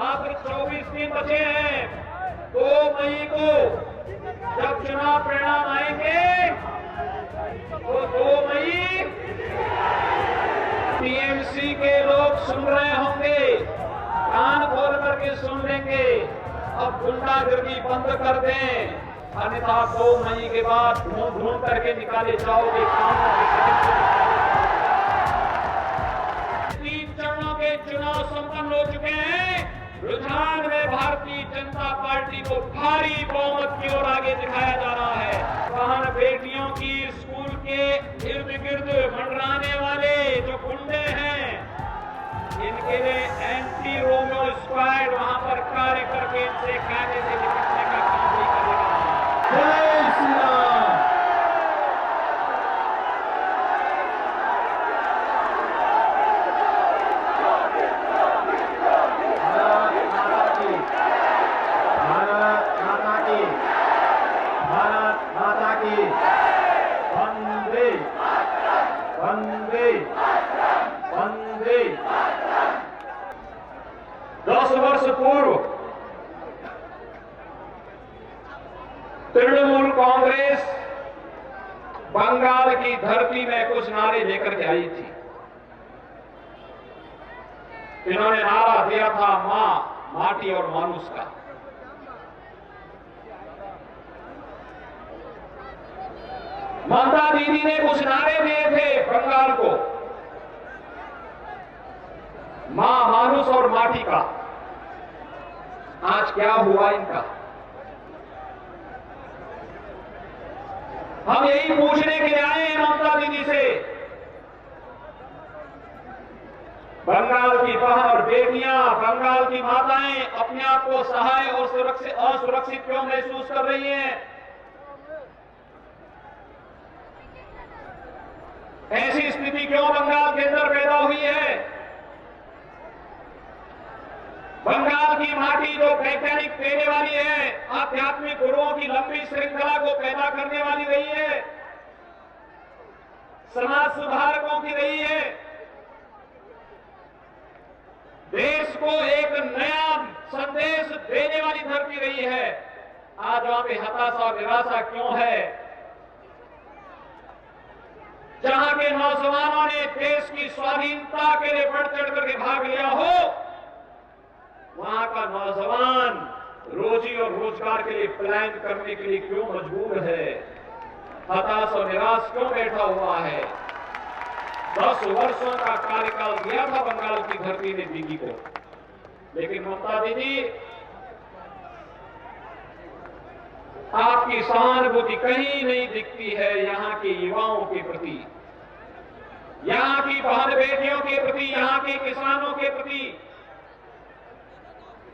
मात्र 24 दिन बचे हैं। 2 मई को जब चुनाव परिणाम आएंगे तो 2 मई टीएमसी के लोग सुन रहे होंगे, कान खोल करके सुन लेंगे। अब गुंडागर्दी बंद कर दें, अन्यथा 2 मई के बाद ढूंढ ढूंढ करके निकाले जाओगे कानून के। 3 चरणों के चुनाव संपन्न हो चुके हैं। रुझान में भारतीय जनता पार्टी को भारी बहुमत की ओर आगे दिखाया जा रहा है। बहन बेटियों की स्कूल के इर्द गिर्द मंडराने वाले जो गुंडे हैं, इनके लिए एंटी रोमियो स्क्वाड वहां पर कार्य करके इनसे कायदे से निपटने का काम भी करेगा। जय श्री राम। वंदे वंदे। 10 वर्ष पूर्व तृणमूल कांग्रेस बंगाल की धरती में कुछ नारे लेकर के आई थी। इन्होंने नारा दिया था मां, माटी और मानुष का। ममता दीदी ने कुछ नारे दिए थे बंगाल को, मां, मानुष और माटी का। आज क्या हुआ इनका? हम यही पूछने के लिए आए हैं ममता दीदी से। बंगाल की बहन और बेटियां, बंगाल की माताएं अपने आप को सहाय और असुरक्षित क्यों महसूस कर रही हैं? ऐसी स्थिति क्यों बंगाल के अंदर पैदा हुई है? बंगाल की माटी जो वैज्ञानिक देने वाली है, आध्यात्मिक गुरुओं की लंबी श्रृंखला को पैदा करने वाली रही है, समाज सुधारकों की रही है, देश को एक नया संदेश देने वाली धरती रही है। आज वहां पे हताशा और निराशा क्यों है? जहां के नौजवानों ने देश की स्वाधीनता के लिए बढ़ चढ़ करके भाग लिया हो, वहां का नौजवान रोजी और रोजगार के लिए पलायन करने के लिए क्यों मजबूर है? हताश और निराश क्यों बैठा हुआ है? 10 वर्षों का कार्यकाल दिया था बंगाल की धरती ने दीदी को, लेकिन ममता दीदी आपकी सहानुभूति कहीं नहीं दिखती है यहां के युवाओं के प्रति, यहां की बहन बेटियों के प्रति, यहां के किसानों के प्रति,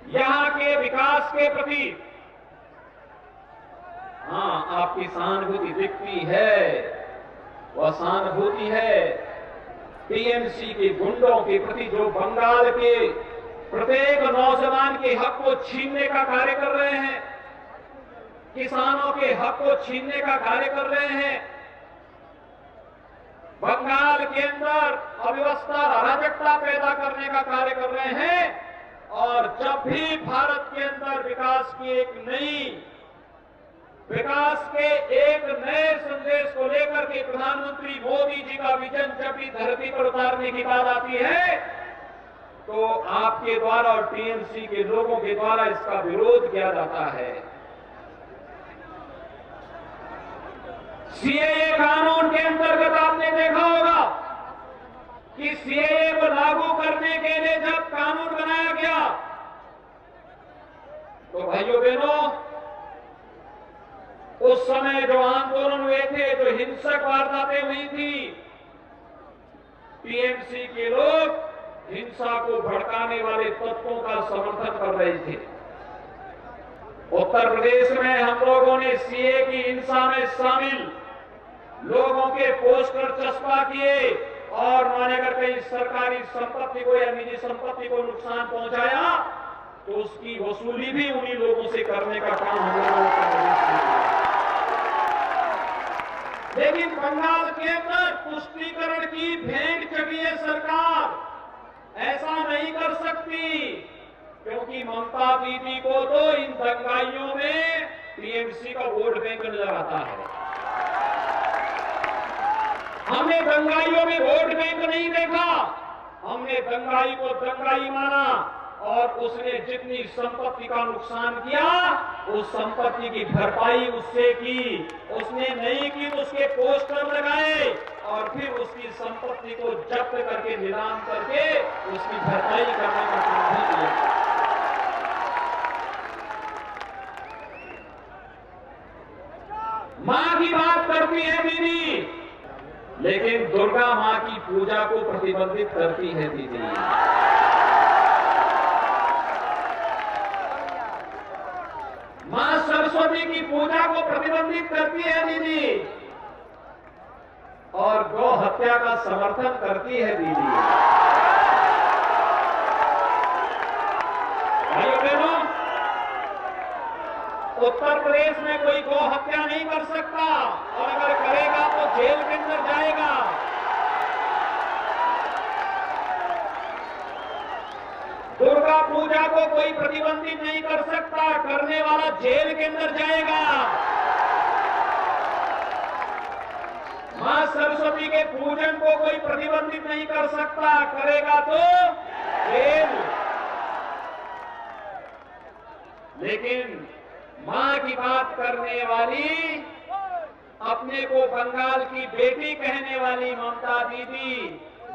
यहां के विकास के प्रति। हां, आपकी सहानुभूति दिखती है। वह सहानुभूति है टीएमसी के गुंडों के प्रति, जो बंगाल के प्रत्येक नौजवान के हक को छीनने का कार्य कर रहे हैं, किसानों के हक को छीनने का कार्य कर रहे हैं, बंगाल के अंदर अव्यवस्था, अराजकता पैदा करने का कार्य कर रहे हैं। और जब भी भारत के अंदर विकास के एक नए संदेश को लेकर के प्रधानमंत्री मोदी जी का विजन जब भी धरती पर उतारने की बात आती है, तो आपके द्वारा और टीएमसी के लोगों के द्वारा इसका विरोध किया जाता है। सीएए कानून के अंतर्गत आपने देखा होगा कि सीएए को लागू करने के लिए जब कानून बनाया गया, तो भाइयों बहनों, उस समय जो आंदोलन हुए थे, जो हिंसक वारदातें हुई थी, टीएमसी के लोग हिंसा को भड़काने वाले तत्वों का समर्थन कर रहे थे। उत्तर प्रदेश में हम लोगों ने सीएए की हिंसा में शामिल लोगों के पोस्टर चस्पा किए और माने अगर कहीं सरकारी संपत्ति को या निजी संपत्ति को नुकसान पहुंचाया तो उसकी वसूली भी उन्हीं लोगों से करने का काम हम लोगों ने किया। लेकिन बंगाल के अंदर पुष्टिकरण की भेंट चढ़ी है सरकार। ऐसा नहीं कर सकती, क्योंकि ममता दीदी को तो इन दंगाइयों में टीएमसी का वोट बैंक नजर आता है। हमने दंगाइयों में वोट बैंक नहीं देखा, हमने दंगाई को दंगाई माना और उसने जितनी संपत्ति का नुकसान किया उस संपत्ति की भरपाई उससे की। उसने नहीं की तो उसके पोस्टर लगाए और फिर उसकी संपत्ति को जब्त करके नीलाम करके उसकी भरपाई करने का काम भी किया। मां की बात करती है दीदी, लेकिन दुर्गा मां की पूजा को प्रतिबंधित करती है दीदी। मां सरस्वती की पूजा को प्रतिबंधित करती है दीदी और गौ हत्या का समर्थन करती है दीदी। भाइयों बहनों, उत्तर प्रदेश में कोई गौ हत्या नहीं कर सकता और अगर करेगा तो जेल के अंदर जाएगा। दुर्गा पूजा को कोई प्रतिबंधित नहीं कर सकता, करने वाला जेल के अंदर जाएगा। मां सरस्वती के पूजन को कोई प्रतिबंधित नहीं कर सकता, करेगा तो जेल। लेकिन मां की बात करने वाली, अपने को बंगाल की बेटी कहने वाली ममता दीदी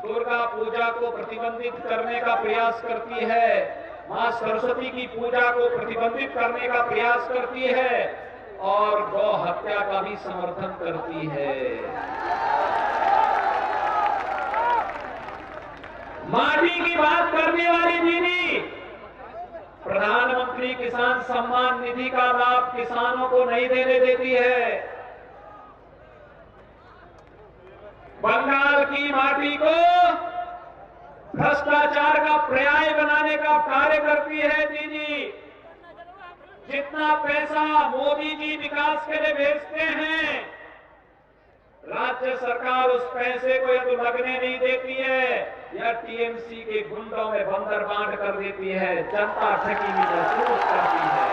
दुर्गा पूजा को प्रतिबंधित करने का प्रयास करती है, मां सरस्वती की पूजा को प्रतिबंधित करने का प्रयास करती है और गौ हत्या का भी समर्थन करती है। माटी की बात करने वाली दीदी प्रधानमंत्री किसान सम्मान निधि का लाभ किसानों को नहीं देने देती है। बंगाल की माटी को भ्रष्टाचार का पर्याय बनाने का कार्य करती है दीदी। जितना पैसा मोदी जी विकास के लिए भेजते हैं, राज्य सरकार उस पैसे को या तो लगने नहीं देती है या टीएमसी के गुंडों में बंदर बांट कर देती है। जनता ठगी भी महसूस करती है।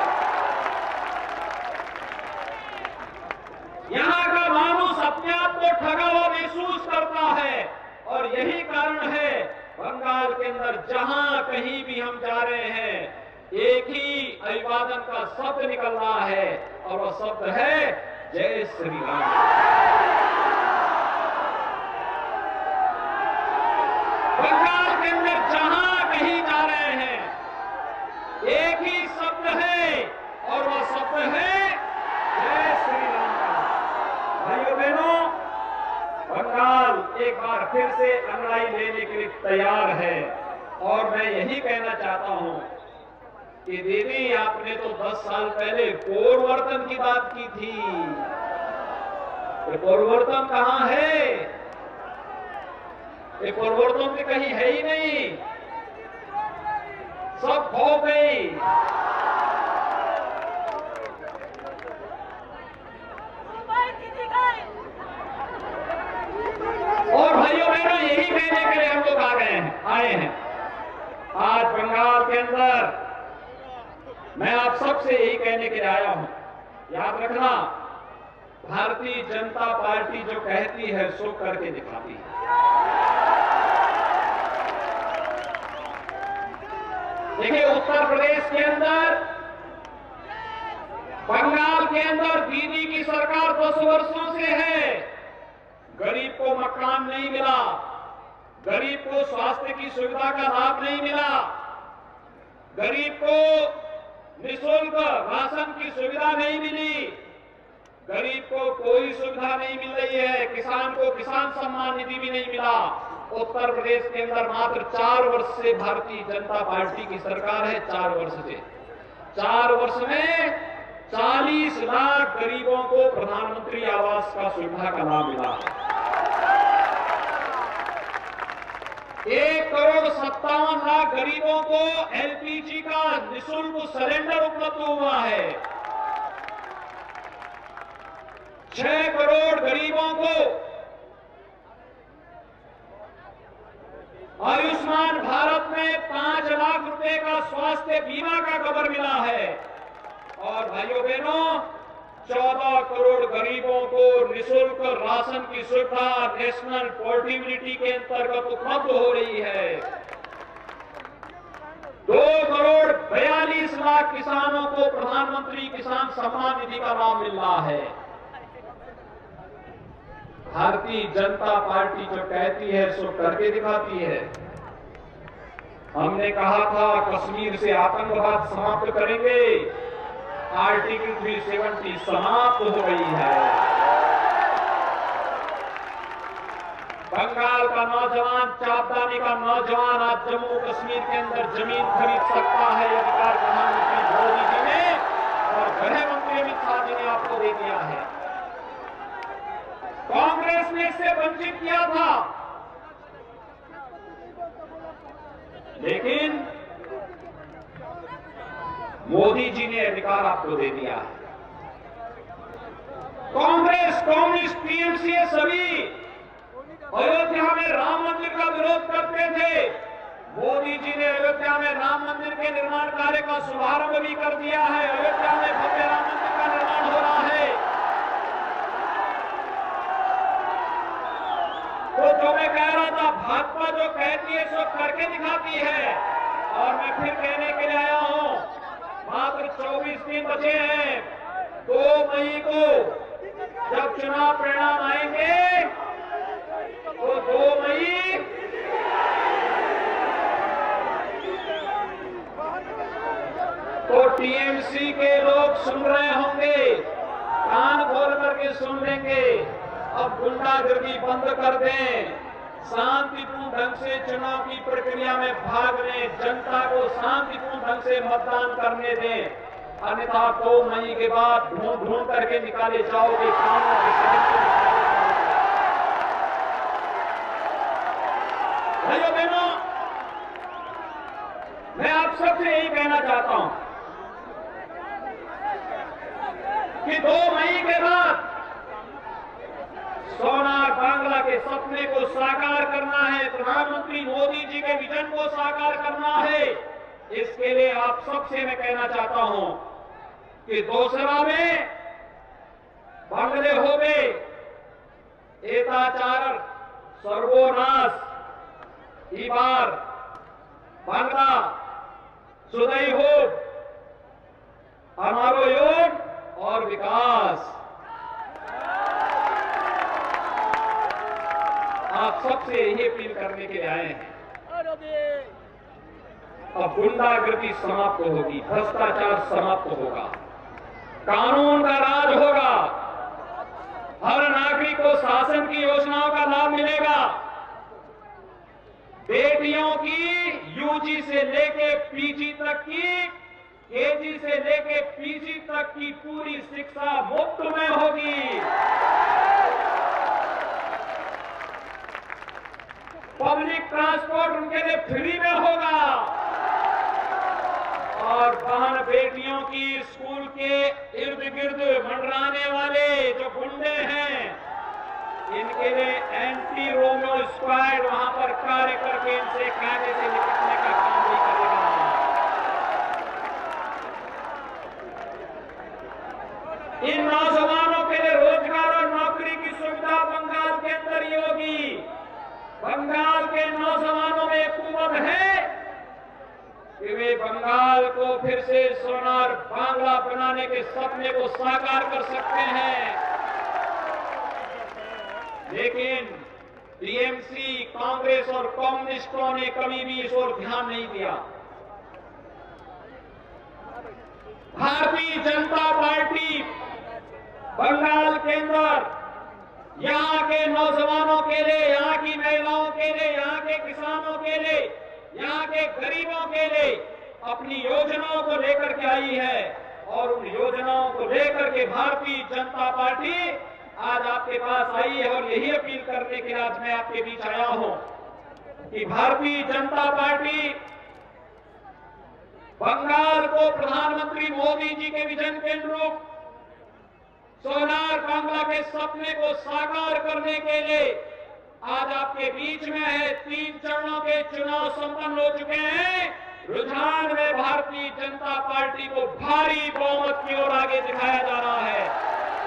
यहां का मानुष अपने आप को ठगा हुआ महसूस करता है और यही कारण है बंगाल के अंदर जहां कहीं भी हम जा रहे हैं एक ही अभिवादन का शब्द निकल रहा है और वह शब्द है जय श्री राम। बंगाल के अंदर जहां कहीं जा रहे हैं एक ही शब्द है और वह शब्द है जय श्री राम का। भाइयों बहनों, बंगाल एक बार फिर से अंगड़ाई लेने के लिए तैयार है और मैं यही कहना चाहता हूं कि दीदी आपने तो 10 साल पहले परिवर्तन की बात की थी, परिवर्तन कहां है? ये परिवर्तन तो कहीं है ही नहीं, सब खो गई। और भाइयों बहनों, यही कहने के लिए हम लोग आए हैं। आज बंगाल के अंदर मैं आप सबसे यही कहने के लिए आया हूं, याद रखना, भारतीय जनता पार्टी जो कहती है सो करके दिखाती है। देखिए, उत्तर प्रदेश के अंदर, बंगाल के अंदर दीदी की सरकार 10 वर्षों से है। गरीब को मकान नहीं मिला, गरीब को स्वास्थ्य की सुविधा का लाभ नहीं मिला, गरीब को निःशुल्क राशन की सुविधा नहीं मिली, गरीब को कोई सुविधा नहीं मिल रही है, किसान को किसान सम्मान निधि भी नहीं मिला। उत्तर प्रदेश के अंदर मात्र 4 वर्ष से भारतीय जनता पार्टी की सरकार है। 4 वर्ष से, 4 वर्ष में 40 लाख गरीबों को प्रधानमंत्री आवास का सुविधा का लाभ मिला है। 1,57,00,000 गरीबों को एलपीजी का निःशुल्क सिलेंडर उपलब्ध हुआ है। 6 करोड़ गरीबों को आयुष्मान भारत में 5 लाख रुपए का स्वास्थ्य बीमा का कवर मिला है और भाइयों बहनों 14 करोड़ गरीबों को निःशुल्क राशन की सुविधा नेशनल पोर्टेबिलिटी के अंतर्गत उपलब्ध हो रही है। 2 करोड़ 42 लाख किसानों को प्रधानमंत्री किसान सम्मान निधि का लाभ मिल रहा है। भारतीय जनता पार्टी जो कहती है सो करके दिखाती है। हमने कहा था कश्मीर से आतंकवाद समाप्त करेंगे, आर्टिकल 370 समाप्त हो गई है। बंगाल का नौजवान, चापदानी का नौजवान आज जम्मू कश्मीर के अंदर जमीन खरीद सकता है। अधिकार प्रधानमंत्री मोदी जी ने और गृह मंत्री अमित शाह जी ने आपको दे दिया है। कांग्रेस ने इससे वंचित किया था, लेकिन मोदी जी ने अधिकार आपको दे दिया है। कांग्रेस, कम्युनिस्ट, टीएमसी सभी अयोध्या में राम मंदिर का विरोध करते थे। मोदी जी ने अयोध्या में राम मंदिर के निर्माण कार्य का शुभारंभ भी कर दिया है। अयोध्या में भव्य राम मंदिर का निर्माण हो रहा है। तो जो मैं कह रहा था, भाजपा जो कहती है सो करके दिखाती है। और मैं फिर कहने के लिए आया हूं, मात्र 24 दिन बचे हैं। 2 मई को जब चुनाव परिणाम आएंगे तो 2 मई तो टीएमसी के लोग सुन रहे होंगे, कान खोल करके सुन लेंगे। अब गुंडागर्दी बंद कर दें, शांतिपूर्ण ढंग से चुनाव की प्रक्रिया में भाग लें, जनता को शांतिपूर्ण ढंग से मतदान करने दें। अन्यथा 2 मई के बाद ढूंढ ढूंढ करके निकाले जाओगे कानून के सहित। भाइयों बहनों, मैं आप सबसे यही कहना चाहता हूं कि 2 मई के बाद सोनार बांग्ला के सपने को साकार करना है, प्रधानमंत्री मोदी जी के विजन को साकार करना है। इसके लिए आप सबसे मैं कहना चाहता हूं कि दोसरा में बांग्ले हो गए, एताचार सर्वोनाश इबार बांग्ला सुदय हो हमारो योग और विकास। आप सबसे यही अपील करने के लिए आए हैं। अब गुंडागर्दी समाप्त होगी, भ्रष्टाचार समाप्त होगा, कानून का राज होगा, हर नागरिक को शासन की योजनाओं का लाभ मिलेगा। बेटियों की यूजी से लेके पीजी तक की, केजी से लेके पीजी तक की पूरी शिक्षा मुफ्त में होगी। पब्लिक ट्रांसपोर्ट उनके लिए फ्री में होगा और बहन बेटियों की स्कूल के इर्द गिर्द मंडराने वाले जो गुंडे हैं, इनके लिए एंटी रोमियो स्क्वाड वहां पर कार्य करके इनसे कायदे से निपटने का काम भी करेगा। इन नौजवानों के लिए रोजगार और नौकरी की सुविधा बंगाल के अंदर ही होगी। बंगाल के नौजवानों में एक कुवत है कि वे बंगाल को फिर से सोनार बांग्ला बनाने के सपने को साकार कर सकते हैं। लेकिन टीएमसी, कांग्रेस और कम्युनिस्टों ने कभी भी इस ओर ध्यान नहीं दिया। भारतीय जनता पार्टी बंगाल के अंदर यहां के नौजवानों के लिए, यहां की महिलाओं के लिए, यहां के किसानों के लिए, यहां के गरीबों के लिए अपनी योजनाओं को लेकर के आई है। और उन योजनाओं को लेकर के भारतीय जनता पार्टी आज आपके पास आई है। और यही अपील करने के लिए आज मैं आपके बीच आया हूं कि भारतीय जनता पार्टी बंगाल को प्रधानमंत्री मोदी जी के विजन के अनुरूप सोनार बांग्ला के सपने को साकार करने के लिए आज आपके बीच में है। 3 चरणों के चुनाव संपन्न हो चुके हैं। रुझान में भारतीय जनता पार्टी को भारी बहुमत की ओर आगे दिखाया जा रहा है।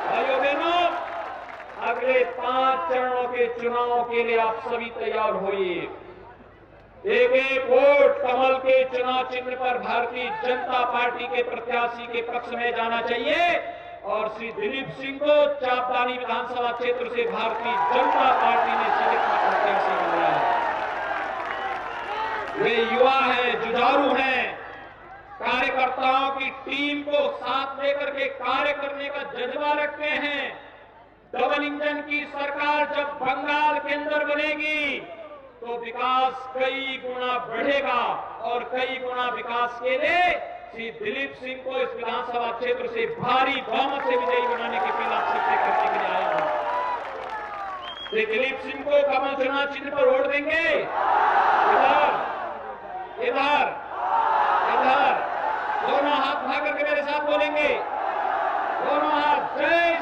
भाइयों बहनों, अगले 5 चरणों के चुनाव के लिए आप सभी तैयार होइए। एक एक वोट कमल के चुनाव चिन्ह पर भारतीय जनता पार्टी के प्रत्याशी के पक्ष में जाना चाहिए और श्री दिलीप सिंह को चापदानी विधानसभा क्षेत्र से भारतीय जनता पार्टी ने सिलेक्ट प्रत्याशी बनाया है। वे युवा हैं, जुझारू हैं, कार्यकर्ताओं की टीम को साथ लेकर के कार्य करने का जज्बा रखते हैं। डबल इंजन की सरकार जब बंगाल के अंदर बनेगी तो विकास कई गुना बढ़ेगा और कई गुना विकास के लिए श्री दिलीप सिंह को इस विधानसभा क्षेत्र से भारी बहुमत से विजयी बनाने के लिए आप सबसे करने के लिए आया हूं। श्री दिलीप सिंह को कमल चुनाव चिन्ह पर वोट देंगे। इधर इधर इधर दोनों हाथ उठा करके मेरे साथ बोलेंगे। दोनों हाथ। जय